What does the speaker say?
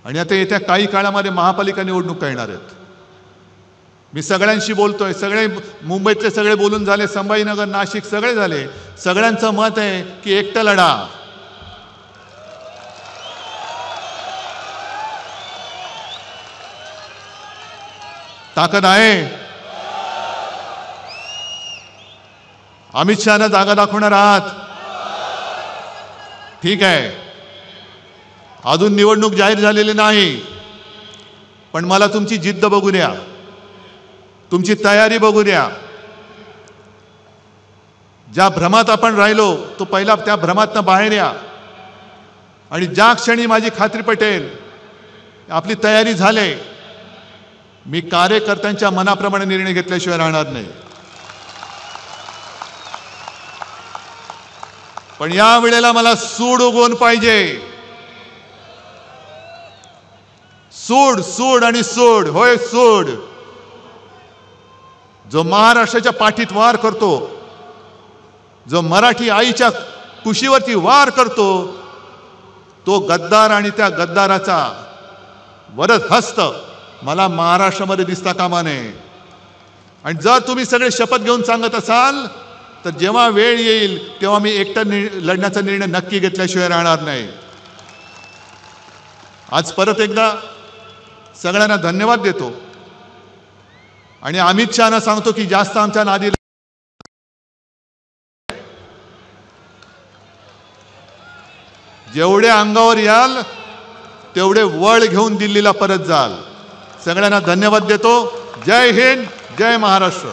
आणि आता येत्या काही काळामध्ये महापालिका निवडणुका येणार आहेत. मी सगळ्यांशी बोलतोय, सगळे मुंबईतले सगळे बोलून झाले, संभाजीनगर, नाशिक सगळे झाले. सगळ्यांचं मत आहे की एकटं लढा. ताकद आहे. अमित शहाना जागा दाखवणार आहात. ठीक आहे, अजून निवडणूक जाहीर झालेली नाही, पण मला तुमची जिद्द बघू द्या, तुमची तयारी बघू द्या. ज्या भ्रमात आपण राहिलो तो पहिला त्या भ्रमातनं बाहेर या. आणि ज्या क्षणी माझी खात्री पटेल आपली तयारी झाली, मी कार्यकर्त्यांच्या मनाप्रमाणे निर्णय घेतल्याशिवाय राहणार नाही. पण या वेळेला मला सूड उगवून पाहिजे. सूड, सूड आणि सूड. होय, सूड. जो महाराष्ट्राच्या पाठीत वार करतो, जो मराठी आईच्या कुशीवरती वार करतो, तो गद्दार आणि त्या गद्दाराचा वरद हस्त मला महाराष्ट्रामध्ये दिसता कामा नये. आणि जर तुम्ही सगळे शपथ घेऊन सांगत असाल तर जेव्हा वेळ येईल तेव्हा मी एकटा लढण्याचा निर्णय नक्की घेतल्याशिवाय राहणार नाही. आज परत एकदा सगळ्यांना धन्यवाद देतो आणि अमित शहाना सांगतो की जास्त आमच्या नादी जेवढे अंगावर याल तेवढे वळ घेऊन दिल्लीला परत जाल. सगळ्यांना धन्यवाद देतो. जय हिंद, जय महाराष्ट्र.